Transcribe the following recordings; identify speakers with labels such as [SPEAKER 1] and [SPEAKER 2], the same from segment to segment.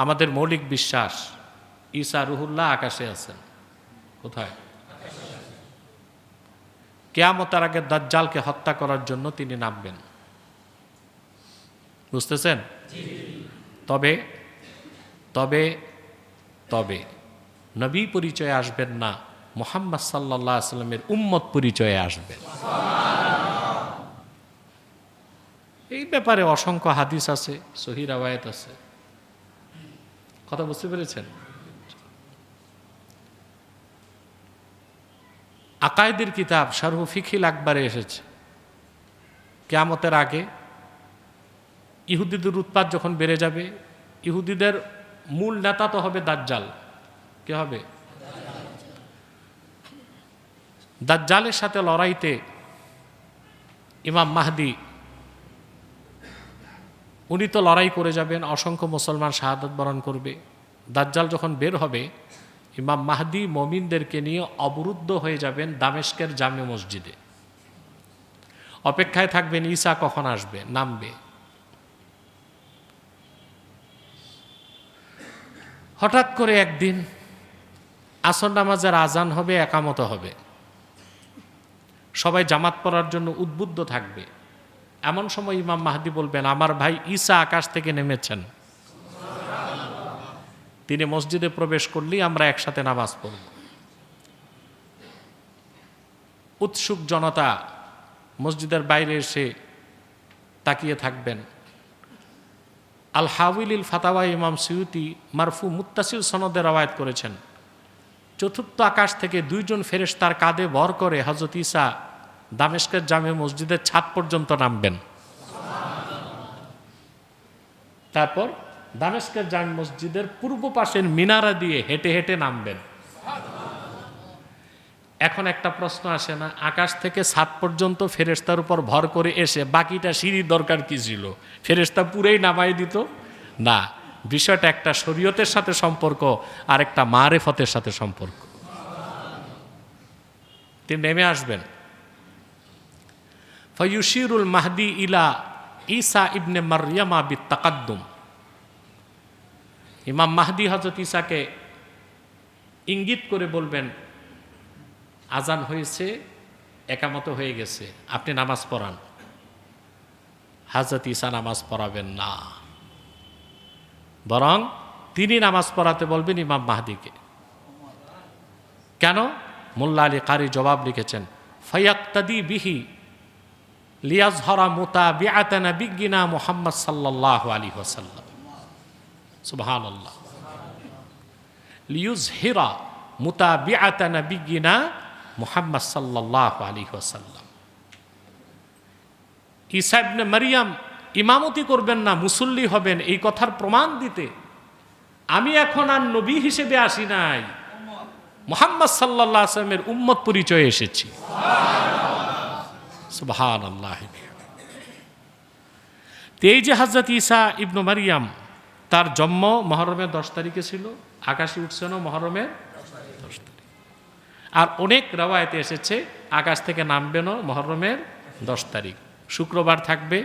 [SPEAKER 1] আমাদের মৌলিক বিশ্বাস ঈসা রুহুল্লাহ আকাশে আছেন। কোথায়? কিয়ামতের আগে দাজ্জালকে হত্যা করার জন্য তিনি নামবেন। বুঝতেছেন? তবে তবে তবে নবী পরিচয়ে আসবেন না, মুহাম্মদ সাল্লাল্লাহু আলাইহি ওয়াসাল্লামের উম্মত পরিচয়ে আসবেন। এই ব্যাপারে অসংখ্য হাদিস আছে, সহিহ রাওয়ায়াত আছে। কথা বুঝতে পেরেছেন? আকায়েদের কিতাব শারহু ফিকহিল আকবরে এসেছে, কিয়ামতের আগে ইহুদিদের উৎপাত যখন বেড়ে যাবে, ইহুদিদের মূল নেতা তো হবে দাজ্জাল। কে হবে? দাজ্জালের সাথে লড়াইতে ইমাম মাহদি উনি তো লড়াই করে যাবেন, অসংখ্য মুসলমান শাহাদাত বরণ করবে। দাজ্জাল যখন বের হবে, ইমাম মাহদি মুমিনদেরকে নিয়ে অবরুদ্ধ হয়ে যাবেন দামেস্কের জামে মসজিদে, অপেক্ষায় থাকবেন ঈসা কখন আসবে, নামবে। হঠাৎ করে একদিন আসর নামাজের আজান হবে, একামত হবে, সবাই জামাত পড়ার জন্য উদ্বুদ্ধ থাকবে। এমন সময় ইমাম মাহদি বলবেন, আমার ভাই ঈসা আকাশ থেকে নেমেছেন, তিনি মসজিদে প্রবেশ করলেই আমরা একসাথে নামাজ পড়ব। উৎসুক জনতা মসজিদের বাইরে এসে তাকিয়ে থাকবেন। আল হাউইলিল ফাতাওয়া ইমাম সুয়ুতি মারফু মুত্তাসিল সনদে রওয়ায়াত করেছেন, চতুর্থ আকাশ থেকে দুইজন ফেরেশতার কাঁধে ভর করে হযরত ঈসা দামেস্কের জামে মসজিদের ছাদ পর্যন্ত নামবেন। তারপর দামেস্কের জামে মসজিদের পূর্ব পাশের মিনারা দিয়ে হেঁটে হেঁটে নামবেন। এখন একটা প্রশ্ন আসে না, আকাশ থেকে ছাদ পর্যন্ত ফেরেশতার উপর ভর করে এসে বাকিটা সিঁড়ির দরকার কি ছিল? ফেরেশতা পুরেই নামাই দিত না। বিষয়টা একটা শরীয়তের সাথে সম্পর্ক, আর একটা মারেফতের সাথে সম্পর্ক। তিনি নেমে আসবেন। ফায়ুশিরুল মাহদি ইলা ঈসা ইবনে মারইয়ামা বিত্তাকাদ্দুম। ইমাম মাহদি হযরত ঈসাকে ইঙ্গিত করে বলবেন, আজান হয়েছে, একামত হয়ে গেছে, আপনি নামাজ পড়ান। হযরত ঈসা নামাজ পড়াবেন না, বরং তিনি নামাজ পড়াতে বলবেন ইমাম মাহদিকে। কেন? মোল্লা আলী কারি জবাব লিখেছেন, ফায়াক্তাদি বিহি লিয়াজহরা মুতাবিআতা নাবিয়িনা মুহাম্মদ সাল্লাল্লাহু আলাইহি ওয়াসাল্লাম। সুবহানাল্লাহ। লিয়ুজহিরা মুতাবিআতা নাবিয়িনা মুহাম্মদ সাল্লাল্লাহু আলাইহি ওয়াসাল্লাম। ঈসা ইবনে মারইয়াম ইমামতি করবেন না, মুসল্লি হবেন, এই কথার প্রমাণ দিতে আমি এখন আর নবী হিসেবে আসি নাই, মুহাম্মদ সাল্লাল্লাহু আলাইহি ওয়াসাল্লামের উম্মত পরিচয়ে এসেছি। সুবহানাল্লাহ। এই যে হযরত ঈসা ইবনে মারইয়াম, তার জন্ম মুহররমের 10 তারিখে ছিল, আকাশে উঠছেন মুহররমের 10 তারিখ। আর অনেক রওয়ায়াতে এসেছে আকাশ থেকে নামবেনও মুহররমের 10 তারিখ, শুক্রবার থাকবে,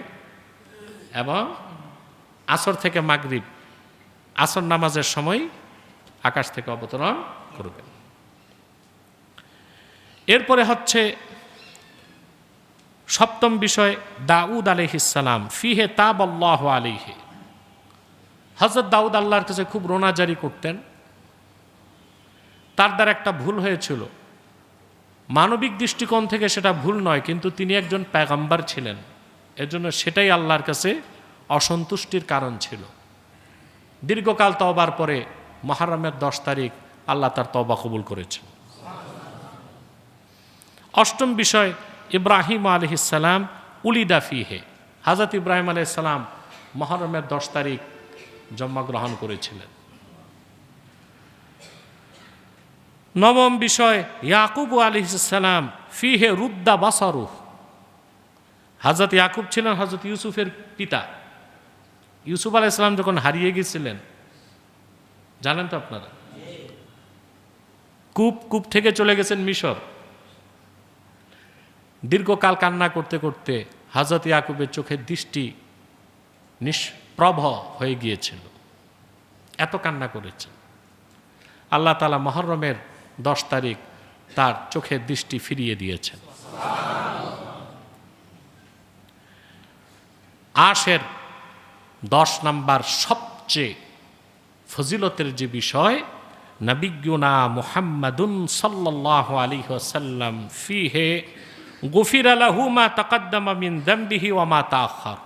[SPEAKER 1] এবং আসর থেকে মাগরিব, আসর নামাজের সময় আকাশ থেকে অবতরণ করবেন। এরপরে হচ্ছে সপ্তম বিষয়, দাউদ আলাইহিস সালাম, ফিহে তাবাল্লাহু আলাইহি। হযরত দাউদ আল্লাহর কাছে খুব রোনাজারি করতেন। তার দ্বারা একটা ভুল হয়েছিল, মানবিক দৃষ্টিকোণ থেকে সেটা ভুল নয়, কিন্তু তিনি একজন পয়গম্বর ছিলেন, এজন্য সেটাই আল্লাহর কাছে অসন্তুষ্টির কারণ ছিল। দীর্ঘকাল তওবার পরে মুহররমের 10 তারিখ আল্লাহ তার তওবা কবুল করেছেন। অষ্টম বিষয়, ইব্রাহিম আলাইহিস সালাম উলিদা ফিহে। হযরত ইব্রাহিম আলাইহিস সালাম মুহররমের 10 তারিখ জন্মগ্রহণ করেছিলেন। নবম বিষয়, ইয়াকুব আলাইহিস সালাম ফিহে রুদ্দা বাসারুহ। হযরত ইয়াকুব ছিলেন হযরত ইউসুফের পিতা। ইউসুফ আলাইহিস সালাম যখন হারিয়ে গিয়েছিলেন, জানেন তো আপনারা, কূপ থেকে চলে গেছেন মিশর। দীর্ঘকাল কান্না করতে করতে হযরত ইয়াকুবের চোখের দৃষ্টি নিষ্প্রভ হয়ে গিয়েছিল। এত কান্না করেছেন। আল্লাহ তাআলা মুহররমের 10 তারিখ তার চোখের দৃষ্টি ফিরিয়ে দিয়েছেন। আশের 10 নাম্বার সবচেয়ে ফজিলতের যে বিষয়, নবিয়ুনা মুহাম্মাদুন সাল্লাল্লাহু আলাইহি ওয়াসাল্লাম ফিহে গুফিরা লাহু মা তাকাদ্দামা মিন যামবিহি ওয়া মা তাআখার।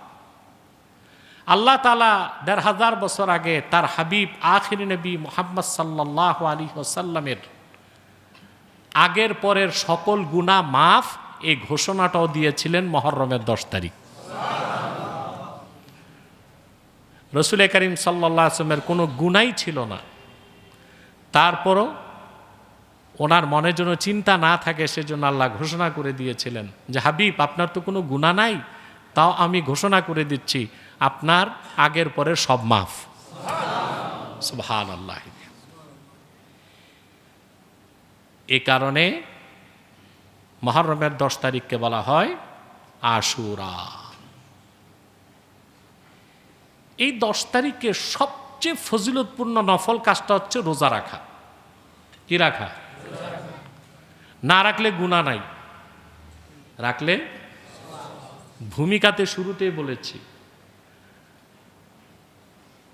[SPEAKER 1] আল্লাহ তাআলা ১৫০০ বছর আগে তার হাবিব আখির নবী মুহাম্মদ সাল্লাল্লাহু আলাইহি ওয়াসাল্লামের আগের পরের সকল গুনাহ মাফ, এই ঘোষণাটাও দিয়েছিলেন মুহররমের 10 তারিখ। রাসূল করিম সাল্লাল্লাহু আলাইহি ওয়াসাল্লামের কোনো গুনাহই ছিল না, তারপরও ওনার মনে যেন চিন্তা না থাকে সেজন্য আল্লাহ ঘোষণা করে দিয়েছিলেন যে হাবিব আপনার তো কোনো গুনাহ নাই, তাও আমি ঘোষণা করে দিচ্ছি আপনার আগের পরের সব মাফ। সুবহানাল্লাহ। এই কারণে মুহররমের 10 তারিখকে বলা হয় আশুরা। এই 10 তারিখে সবচেয়ে ফজিলতপূর্ণ নফল কাজটা হচ্ছে রোজা রাখা। কি রাখা? না রাখলে গুনাহ নাই, রাখলে ভূমিকাতে শুরুতেই বলেছি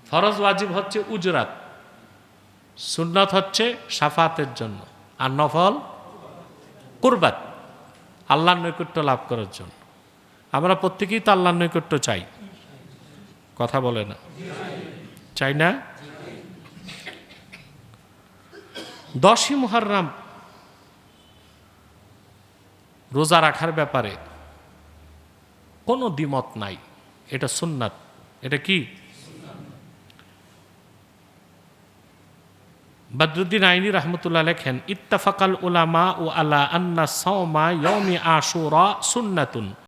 [SPEAKER 1] ফরজ ওয়াজিব হচ্ছে উজরাত, সুন্নাত হচ্ছে শাফাতের জন্য, আর নফল কুরবাত আল্লাহর নৈকট্য লাভ করার জন্য। আমরা প্রত্যেকেই তো আল্লাহর নৈকট্য চাই, কথা বলে না, চাই না? 10ই মুহররম রোজা রাখার ব্যাপারে কোনো দ্বিমত নাই, এটা সুন্নাত। এটা কি? বদরুদ্দিন আইনি রহমতুল্লাহ লেখেন, ইত্তাফাকাল উলামা ও আলা আন্না সাওমা ইয়াউমি আশুরা সুন্নাতুন